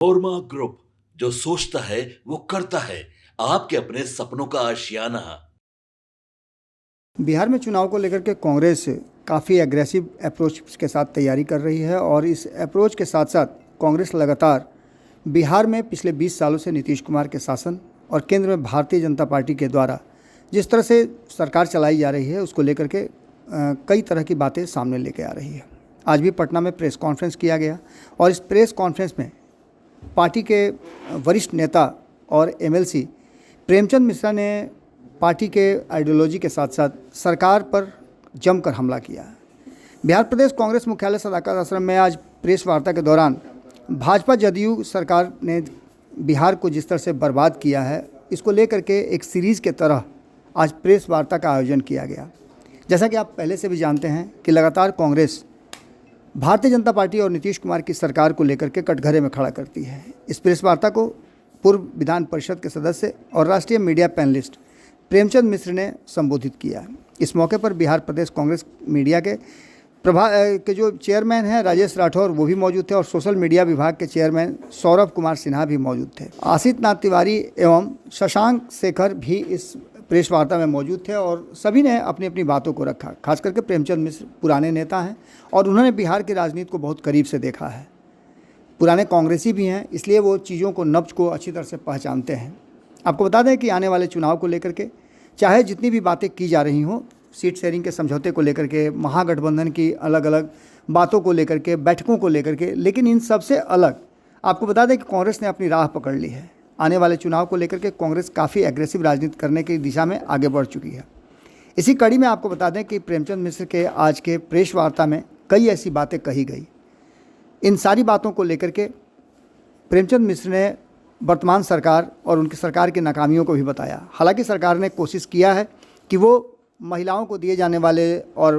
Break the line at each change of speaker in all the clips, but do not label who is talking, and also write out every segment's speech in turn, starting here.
ओरमा group, जो सोचता है वो करता है। आपके अपने सपनों का आशियाना।
बिहार में चुनाव को लेकर के कांग्रेस काफ़ी एग्रेसिव अप्रोच के साथ तैयारी कर रही है और इस अप्रोच के साथ साथ कांग्रेस लगातार बिहार में पिछले 20 सालों से नीतीश कुमार के शासन और केंद्र में भारतीय जनता पार्टी के द्वारा जिस तरह से सरकार चलाई जा रही है उसको लेकर के कई तरह की बातें सामने लेके आ रही है। आज भी पटना में प्रेस कॉन्फ्रेंस किया गया और इस प्रेस कॉन्फ्रेंस में पार्टी के वरिष्ठ नेता और एमएलसी प्रेमचंद मिश्रा ने पार्टी के आइडियोलॉजी के साथ साथ सरकार पर जमकर हमला किया। बिहार प्रदेश कांग्रेस मुख्यालय सदाकत आश्रम में आज प्रेस वार्ता के दौरान भाजपा जदयू सरकार ने बिहार को जिस तरह से बर्बाद किया है, इसको लेकर के एक सीरीज़ के तरह आज प्रेस वार्ता का आयोजन किया गया। जैसा कि आप पहले से भी जानते हैं कि लगातार कांग्रेस भारतीय जनता पार्टी और नीतीश कुमार की सरकार को लेकर के कटघरे में खड़ा करती है। इस प्रेस वार्ता को पूर्व विधान परिषद के सदस्य और राष्ट्रीय मीडिया पैनलिस्ट प्रेमचंद मिश्र ने संबोधित किया। इस मौके पर बिहार प्रदेश कांग्रेस मीडिया के जो चेयरमैन हैं राजेश राठौर, वो भी मौजूद थे और सोशल मीडिया विभाग के चेयरमैन सौरभ कुमार सिन्हा भी मौजूद थे। आशित नाथ तिवारी एवं शशांक शेखर भी इस प्रेस वार्ता में मौजूद थे और सभी ने अपनी अपनी बातों को रखा। खास करके प्रेमचंद मिश्र पुराने नेता हैं और उन्होंने बिहार की राजनीति को बहुत करीब से देखा है। पुराने कांग्रेसी भी हैं, इसलिए वो चीज़ों को, नब्ज को अच्छी तरह से पहचानते हैं। आपको बता दें कि आने वाले चुनाव को लेकर के चाहे जितनी भी बातें की जा रही हों, सीट शेयरिंग के समझौते को लेकर के, महागठबंधन की अलग अलग बातों को लेकर के, बैठकों को लेकर के, लेकिन इन सब से अलग आपको बता दें कि कांग्रेस ने अपनी राह पकड़ ली है। आने वाले चुनाव को लेकर के कांग्रेस काफ़ी एग्रेसिव राजनीति करने की दिशा में आगे बढ़ चुकी है। इसी कड़ी में आपको बता दें कि प्रेमचंद मिश्र के आज के प्रेस वार्ता में कई ऐसी बातें कही गई। इन सारी बातों को लेकर के प्रेमचंद मिश्र ने वर्तमान सरकार और उनकी सरकार की नाकामियों को भी बताया। हालांकि सरकार ने कोशिश किया है कि वो महिलाओं को दिए जाने वाले और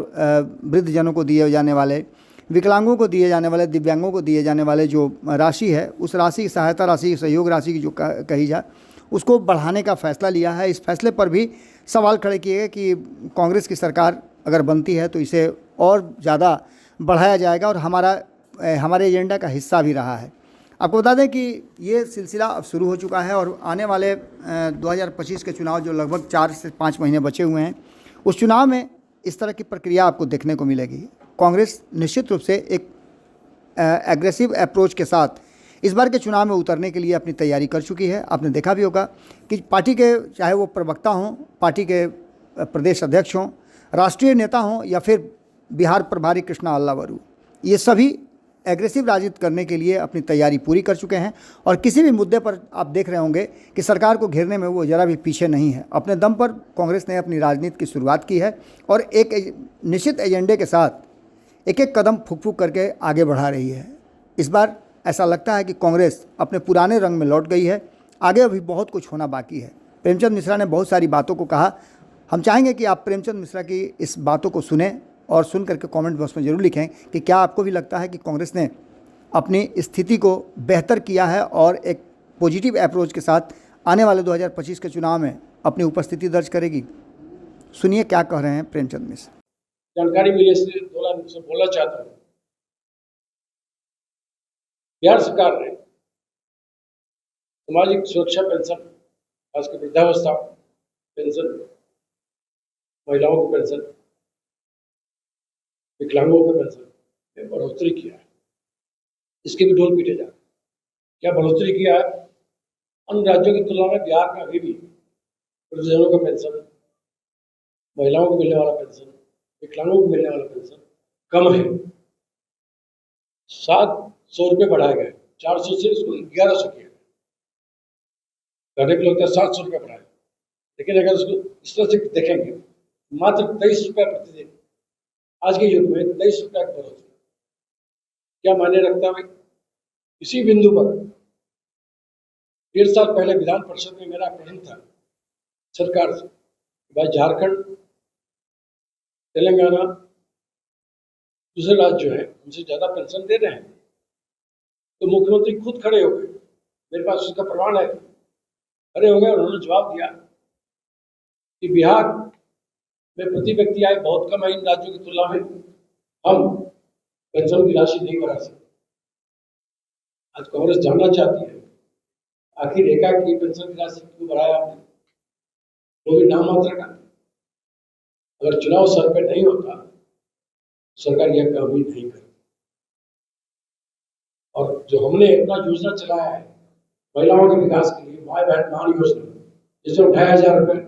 वृद्धजनों को दिए जाने वाले, विकलांगों को दिए जाने वाले, दिव्यांगों को दिए जाने वाले जो राशि है, उस राशि की सहायता राशि, सहयोग राशि की जो कही जाए, उसको बढ़ाने का फैसला लिया है। इस फैसले पर भी सवाल खड़े किए गए कि कांग्रेस की सरकार अगर बनती है तो इसे और ज़्यादा बढ़ाया जाएगा और हमारे एजेंडा का हिस्सा भी रहा है। आपको बता दें कि ये सिलसिला अब शुरू हो चुका है और आने वाले 2025 के चुनाव जो लगभग 4 से 5 महीने बचे हुए हैं, उस चुनाव में इस तरह की प्रक्रिया आपको देखने को मिलेगी। कांग्रेस निश्चित रूप से एक एग्रेसिव अप्रोच के साथ इस बार के चुनाव में उतरने के लिए अपनी तैयारी कर चुकी है। आपने देखा भी होगा कि पार्टी के, चाहे वो प्रवक्ता हों, पार्टी के प्रदेश अध्यक्ष हों, राष्ट्रीय नेता हों या फिर बिहार प्रभारी कृष्णा अल्लावरू, ये सभी एग्रेसिव राजनीति करने के लिए अपनी तैयारी पूरी कर चुके हैं और किसी भी मुद्दे पर आप देख रहे होंगे कि सरकार को घेरने में वो ज़रा भी पीछे नहीं है। अपने दम पर कांग्रेस ने अपनी राजनीति की शुरुआत की है और एक निश्चित एजेंडे के साथ एक एक कदम फूक फूक करके आगे बढ़ा रही है। इस बार ऐसा लगता है कि कांग्रेस अपने पुराने रंग में लौट गई है। आगे अभी बहुत कुछ होना बाकी है। प्रेमचंद मिश्रा ने बहुत सारी बातों को कहा। हम चाहेंगे कि आप प्रेमचंद मिश्रा की इस बातों को सुने और सुन करके कमेंट बॉक्स में ज़रूर लिखें कि क्या आपको भी लगता है कि कांग्रेस ने अपनी स्थिति को बेहतर किया है और एक पॉजिटिव अप्रोच के साथ आने वाले 2025 के चुनाव में अपनी उपस्थिति दर्ज करेगी। सुनिए क्या कह रहे हैं प्रेमचंद मिश्र।
जानकारी मिली इसलिए बोलना चाहता हूँ। बिहार सरकार ने सामाजिक सुरक्षा पेंशन, खासकर वृद्धावस्था पेंशन, महिलाओं को पेंशन, विकलांगों को पेंशन में बढ़ोतरी किया है। इसके भी ढोल पीटे जा रहे हैं। क्या बढ़ोतरी किया है? अन्य राज्यों की तुलना में बिहार में अभी भी वृद्धजनों का पेंशन, महिलाओं को मिलने वाला पेंशन, विकलांगों को मिलने वाला पेंशन कम है। 700 रुपये बढ़ाए गए, 400 से उसको 1100 किया गया। कहने को लगता है 700 रुपये बढ़ाए, लेकिन अगर उसको इस तरह से देखेंगे, मात्र 23 रुपये प्रतिदिन आज के युग में 23 रुपये की बढ़ोतरी क्या मायने रखता है? इसी बिंदु पर 1.5 साल पहले विधान परिषद में मेरा प्रश्न था सरकार से, भाई झारखंड, तेलंगाना, दूसरे राज्य जो है उनसे ज़्यादा पेंशन दे रहे हैं। तो मुख्यमंत्री खुद खड़े हो गए, मेरे पास उसका प्रमाण है, खड़े हो गए और उन्होंने जवाब दिया कि बिहार में प्रति व्यक्ति आय बहुत कम है इन राज्यों की तुलना में, हम पेंशन की राशि नहीं बढ़ा सकते। आज कांग्रेस जानना चाहती है आखिर एकाएक की पेंशन की राशि क्यों बढ़ाया आपने, वो भी नाम मात्र का। अगर चुनाव सर पे नहीं होता सरकार यह काम ही नहीं करती। और जो हमने अपना योजना चलाया है महिलाओं के विकास के लिए, माय बहन मान योजना, जिसमें 2500 रुपए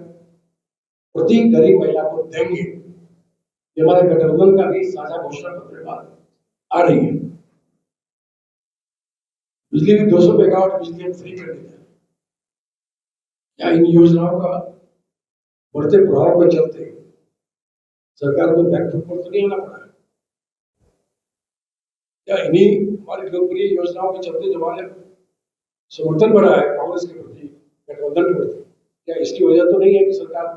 प्रति गरीब महिला को देंगे, ये हमारे गठबंधन का भी साझा घोषणा पत्र के बाद आ रही है। बिजली भी 200 मेगावाट बिजली हम फ्री कर देते हैं। क्या इन योजनाओं का बढ़ते प्रभाव के चलते सरकार को बैकफुट पर तो नहीं आना पड़ा है? क्या इन्हीं हमारी लोकप्रिय योजनाओं के चलते जो हमारे समर्थन बढ़ा है कांग्रेस के प्रति, गठबंधन के प्रति, क्या इसकी वजह तो नहीं है कि सरकार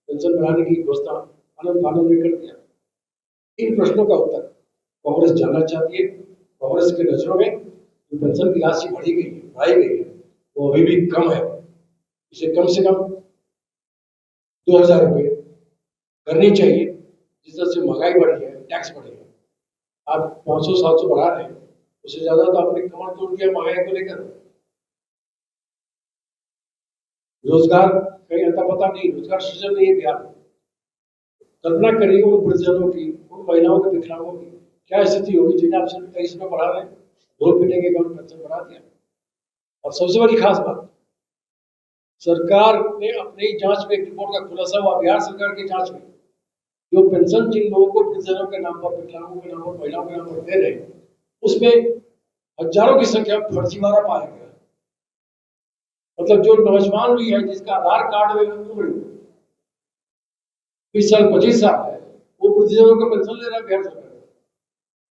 पेंशन बढ़ाने की घोषणा आनंद फानंद में कर दिया? इन प्रश्नों का उत्तर कांग्रेस जानना चाहती है। कांग्रेस के नजरों में जो पेंशन की राशि बढ़ाई गई है वो अभी भी कम है। इसे कम से कम 2000 रुपये करनी चाहिए। जिस तरह से महंगाई बढ़ी है, टैक्स बढ़े है, आप 500-700 बढ़ा रहे हैं, उससे ज्यादा तो आपने कमर तोड़ दिया महंगाई को लेकर। रोजगार कहीं अता पता नहीं, रोजगार सृजन नहीं है बिहार में। कल्पना करिए उन वृद्धजनों की, उन महिलाओं के, विकलांगों की क्या स्थिति होगी जिन्हें आप सिर्फ 23 रुपये बढ़ा रहे हैं, ढोल पीटे के गवर्नमेंट पेंशन बढ़ा दिया। और सबसे बड़ी खास बात, सरकार ने अपनी जांच में एक रिपोर्ट का खुलासा हुआ, बिहार सरकार की जांच में, जो पेंशन जिन लोगों को वृद्धजनों के नाम पर, विकलांगों के नाम पर, महिलाओं के नाम पर दे रहे हैं, उसमें हजारों की संख्या फर्जीवाड़ा पाया गया। मतलब जो नौजवान भी है जिसका आधार कार्ड में उम्र 20 साल 25 साल है, वो वृद्धजनों का पेंशन ले रहा है बिहार सरकार।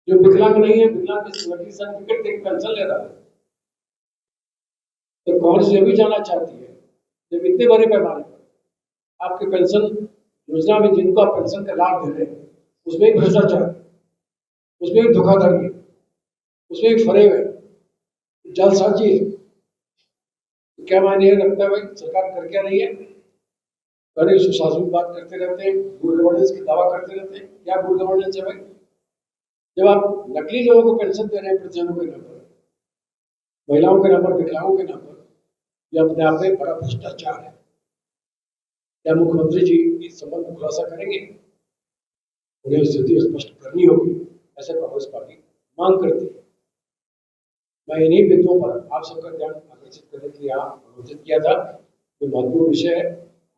जो विकलांग नहीं है, विकलांग के सर्टिफिकेट देकर पेंशन ले रहा है। तो कांग्रेस ये भी जानना चाहती है जब इतने बड़े पैमाने पर आपके पेंशन योजना में जिनको आप पेंशन का लाभ दे रहे हैं उसमें भी भ्रष्टाचार है, उसमें भी धोखाधड़ी है, उसमें भी फरेब है, जालसाजी है। तो क्या मायने रखता है भाई सरकार कर क्या रही है? अरे सुशासन की बात करते रहते हैं, गुड गवर्नेंस की दावा करते रहते हैं। क्या गुड गवर्नेंस है भाई जब आप नकली लोगों को पेंशन दे रहे हैं वृद्धजनों के नाम पर, महिलाओं के नाम पर, विकलांगों के नाम पर? यह अपने आप में बड़ा भ्रष्टाचार है। क्या मुख्यमंत्री जी इस संबंध में खुलासा करेंगे? उन्हें स्थिति स्पष्ट करनी होगी, ऐसे कांग्रेस पार्टी मांग करती है। मैं इन्हीं बिंदुओं पर आप सबका ध्यान आकर्षित करने के लिए आमंत्रित किया था। जो महत्वपूर्ण विषय है,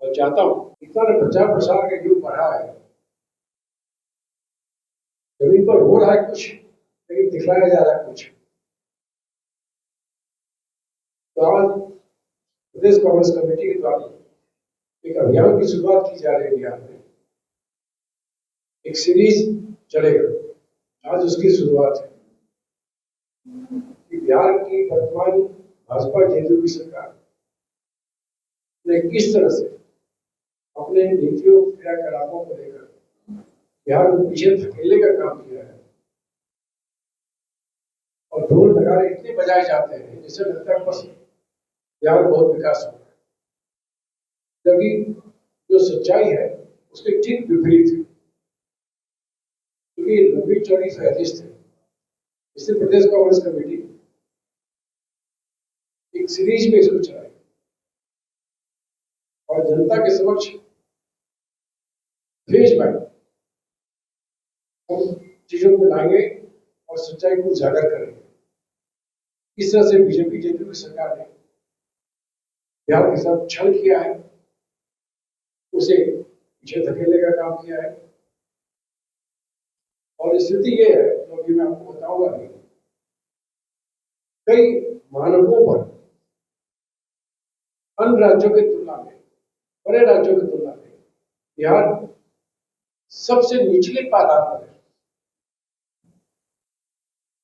मैं चाहता हूँ इतना प्रचार प्रसार का युग बढ़ा है, जमीन पर हो रहा है कुछ लेकिन दिखलाया जा रहा है कुछ। तो आज प्रदेश कांग्रेस कमेटी के द्वारा एक अभियान की शुरुआत की जा रही है बिहार में। एक सीरीज चलेगा, आज उसकी शुरुआत है कि बिहार की वर्तमान भाजपा जेडीयू की सरकार ने किस तरह से अपने नीतियों, क्रियाकलापों को लेकर बिहार को पीछे धकेलने का काम किया है। और ढोल नगाड़े इतने बजाए जाते हैं जिससे लगता है बस बिहार बहुत विकास हो रहा है, जबकि जो सच्चाई है उसके ठीक विपरीत है। क्योंकि लंबी चौड़ी फहरिस्त है। इससे प्रदेश कांग्रेस कमेटी एक सीरीज में इसको चलाई और जनता के समक्ष फेज बाय हम चीजों को लाएंगे और सच्चाई को उजागर करेंगे। इस तरह से बीजेपी जेडीयू की सरकार ने बिहार के साथ छल किया है, उसे पीछे धकेलने का काम किया है। और स्थिति ये है, जो अभी मैं आपको बताऊंगा, भी कई मानकों पर अन्य राज्यों की तुलना में, बड़े राज्यों की तुलना में बिहार सबसे निचले पायदान पर है।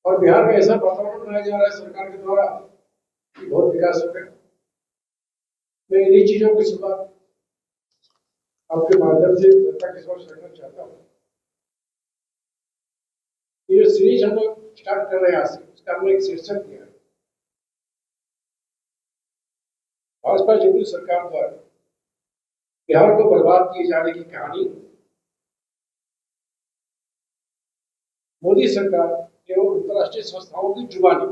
और बिहार में ऐसा वातावरण बनाया जा रहा है सरकार के द्वारा कि बहुत विकास हो गया। मैं इन्हीं चीजों की शुरुआत आपके माध्यम से जनता के समक्ष रखना चाहता हूँ। ये जो सीरीज हम लोग स्टार्ट कर रहे हैं आज से, उसका हमने एक शीर्षक दिया है, भाजपा जेडीयू सरकार द्वारा बिहार को बर्बाद किए जाने की कहानी, मोदी सरकार एवं अंतर्राष्ट्रीय संस्थाओं की जुबानी।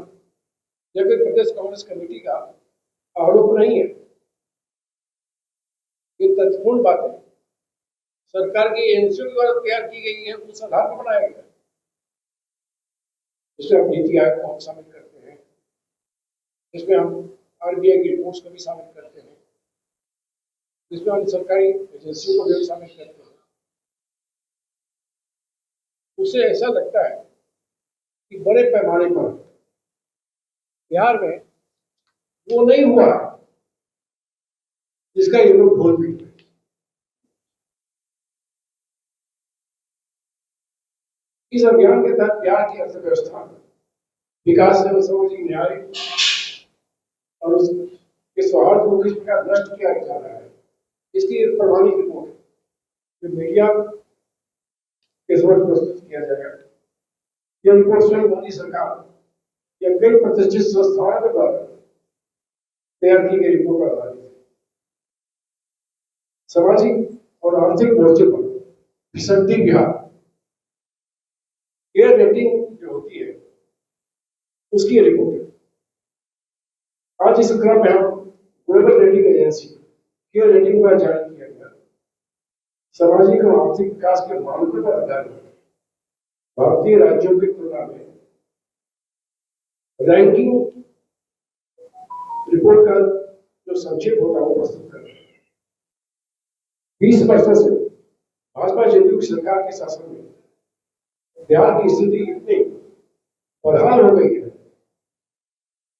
यह कोई प्रदेश कांग्रेस कमेटी का आरोप नहीं है, ये तथ्यपूर्ण बात है। सरकार की एजेंसियों द्वारा तैयार की गई है, उस आधार पर बनाया गया है। जिसमें हम नीति आयोग को हम शामिल करते हैं, जिसमें हम आरबीआई की रिपोर्ट्स को भी शामिल करते हैं, जिसमें हम सरकारी एजेंसियों को भी शामिल करते हैं। उसे ऐसा लगता है कि बड़े पैमाने पर बिहार में वो नहीं हुआ जिसका ये लोग ढोल पीट रहे। इस अभियान के तहत बिहार की अर्थव्यवस्था विकास एवं सामाजिक न्याय और उसके सौहार्द को किस प्रकार नष्ट किया जा रहा है, इसकी एक प्रमाणिक रिपोर्ट जो मीडिया के समक्ष प्रस्तुत किया जाएगा। यह रिपोर्ट स्वयं मोदी सरकार या कई प्रतिष्ठित संस्थाओं के द्वारा तैयार की गई रिपोर्ट पर आधारित है। सामाजिक और आर्थिक मोर्चे पर फिसलती बिहार एयर रेटिंग जो होती है उसकी रिपोर्ट है। आज इस क्रम में हम global rating agency air rating का जारी किया गया सामाजिक और आर्थिक विकास के मानकों पर आधारित भारतीय राज्यों की तुलना में रैंकिंग रिपोर्ट का जो संक्षेप होता है वो प्रस्तुत कर रहे हैं। 20 वर्षों से भाजपा जदयू की सरकार के शासन में बिहार की स्थिति इतनी बदहाल हो गई है,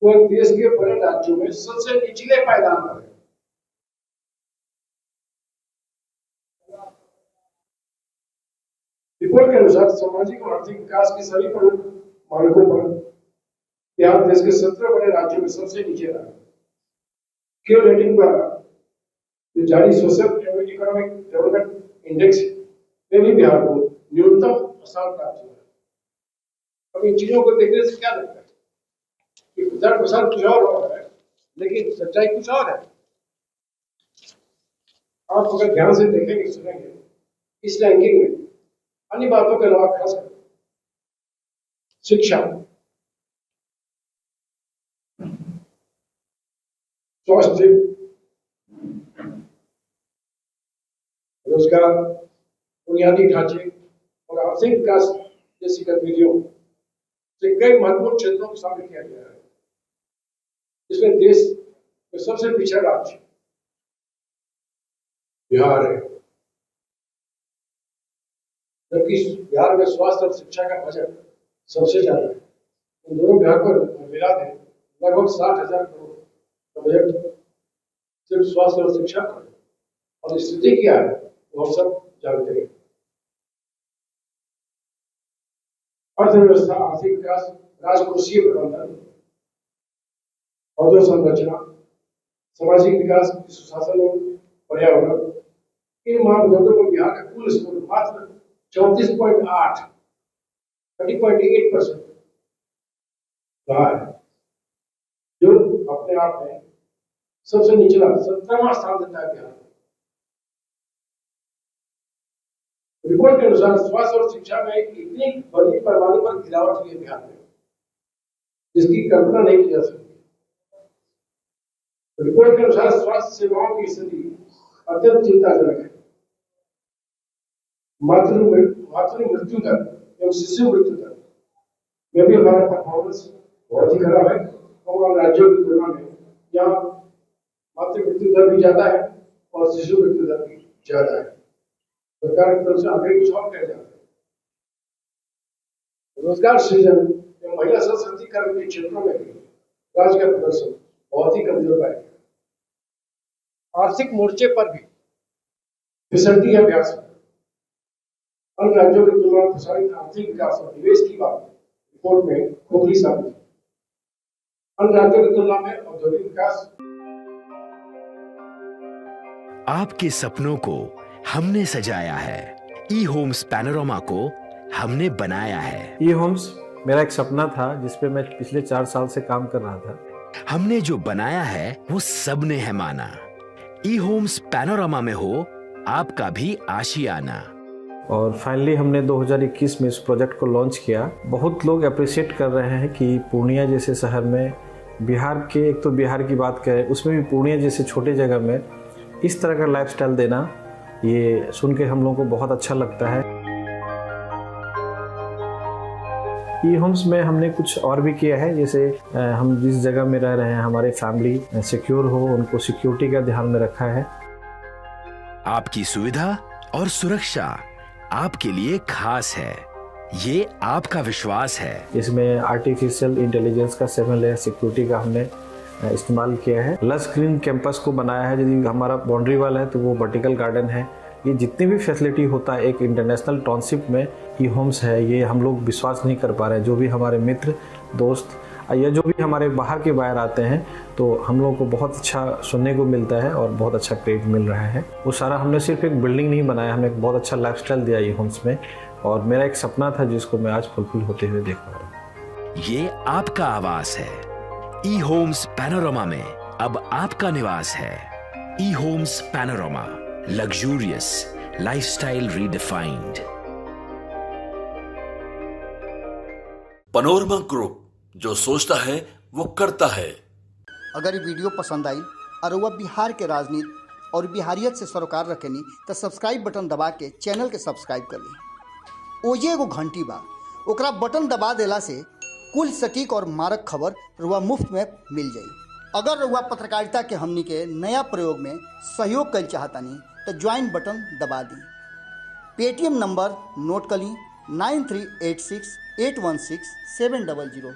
वो देश के बड़े राज्यों में सबसे निचले पायदान पर है। रिपोर्ट के अनुसार सामाजिक और आर्थिक विकास के सभी प्रमुख मानकों पर बिहार देश के 17 बड़े राज्यों में सबसे नीचे रहा। केयर रेटिंग द्वारा जो जारी सोशल एवं इकोनॉमिक डेवलपमेंट इंडेक्स में भी बिहार को न्यूनतम स्थान प्राप्त हुआ। अब इन चीजों को देखने से क्या लगता है कि प्रचार प्रसार कुछ और हो रहा है, लेकिन सच्चाई कुछ और है। आप अगर ध्यान से देखेंगे सुनेंगे इस रैंकिंग में अन्य बातों के अलावा खासकर शिक्षा, स्वास्थ्य, रोजगार, बुनियादी ढांचे और आर्थिक विकास जैसी गतिविधियों से कई महत्वपूर्ण क्षेत्रों को शामिल किया गया है। इसमें देश में सबसे पिछड़ा राज्य बिहार है, जबकि बिहार में स्वास्थ्य और शिक्षा का बजट सबसे ज्यादा है। इन दोनों बिहार को मिला दें लगभग 60,000 करोड़ का बजट सिर्फ स्वास्थ्य और शिक्षा पर, और स्थिति क्या है वो हम सब जानते हैं। अर्थव्यवस्था, आर्थिक विकास, राजकोषीय प्रबंधन, अधोसंरचना, सामाजिक विकास, सुशासन और पर्यावरण, इन मापदंडों पर बिहार का कुल स्कोर मात्र 34.8 30.8% रहा है, जो अपने आप में सबसे निचला 17वां स्थान देता है बिहार। रिपोर्ट के अनुसार स्वास्थ्य और शिक्षा में इतनी बड़ी पैमाने पर गिरावट हुई है बिहार में, जिसकी कल्पना नहीं की जा सकती। रिपोर्ट के अनुसार स्वास्थ्य सेवाओं की स्थिति अत्यंत चिंताजनक है। मातृ मृत्यु दर एवं शिशु मृत्यु दर में भी हमारा परफॉर्मेंस बहुत ही खराब है। और राज्यों की तुलना में यहाँ मातृ मृत्यु दर भी ज्यादा है और शिशु मृत्यु दर भी ज्यादा है। सरकार की तरफ से आगे कुछ और कह जाते हैं। रोजगार सृजन एवं महिला सशक्तिकरण के क्षेत्रों में भी राज्य का प्रदर्शन बहुत ही कमजोर है। आर्थिक मोर्चे पर भी फिसलती है बिहार सरकार। अन्य राज्यों की तुलना में प्रसारित आर्थिक विकास और निवेश की बात रिपोर्ट में खोखली साबित है। अन्य राज्यों की तुलना में औद्योगिक विकास।
आपके सपनों को हमने सजाया है, ई होम्स पैनोरामा को हमने बनाया है।
ई होम्स मेरा एक सपना था जिसपे मैं पिछले 4 साल से काम कर रहा था।
हमने जो बनाया है वो सबने है माना। ई होम्स पैनोरामा में हो आपका भी आशियाना।
और फाइनली हमने 2021 में इस प्रोजेक्ट को लॉन्च किया। बहुत लोग अप्रिशिएट कर रहे हैं कि पूर्णिया जैसे शहर में बिहार के, एक तो बिहार की बात करें, उसमें भी पूर्णिया जैसे छोटे जगह में इस तरह का लाइफस्टाइल देना, ये सुन के हम लोगों को बहुत अच्छा लगता है। ई होम्स में हमने कुछ और भी किया है, जैसे हम जिस जगह में रह रहे हैं हमारे फैमिली सिक्योर हो, उनको सिक्योरिटी का ध्यान में रखा है।
आपकी सुविधा और सुरक्षा आपके लिए खास है, ये आपका विश्वास है।
इसमें आर्टिफिशियल इंटेलिजेंस का 7 लेयर सिक्योरिटी का हमने इस्तेमाल किया है। लस ग्रीन कैंपस को बनाया है, यदि हमारा बाउंड्री वाल है तो वो वर्टिकल गार्डन है। ये जितनी भी फैसिलिटी होता है एक इंटरनेशनल टाउनशिप में, ई होम्स है, ये हम लोग विश्वास नहीं कर पा रहे हैं। जो भी हमारे मित्र दोस्त या जो भी हमारे बाहर के बाहर आते हैं तो हम लोगों को बहुत अच्छा सुनने को मिलता है और बहुत अच्छा क्रेडिट मिल रहा है। वो सारा हमने सिर्फ एक बिल्डिंग नहीं बनाया, हमने एक बहुत अच्छा लाइफस्टाइल दिया ई होम्स में, और मेरा एक सपना था जिसको मैं आज फुलफिल होते हुए देख पा रहा हूँ।
ये आपका आवास है। ई होम्स पैनोरामा में अब आपका निवास है। E Homes Panorama, luxurious lifestyle redefined.
Panorama group, जो सोचता है वो करता है।
अगर ये वीडियो पसंद आई और वह बिहार के राजनीति और बिहारियत से सरोकार रखेनी तो सब्सक्राइब बटन दबा के चैनल के सब्सक्राइब कर ली। ओजे एगो घंटी बा, ओकरा बटन दबा देला से कुल सटीक और मारक खबर रुआ मुफ्त में मिल जाई। अगर रुआ पत्रकारिता के हमनी के नया प्रयोग में सहयोग कर चाहतानी तो ज्वाइन बटन दबा दी। पेटीएम नंबर नोट कर ली 9386816700।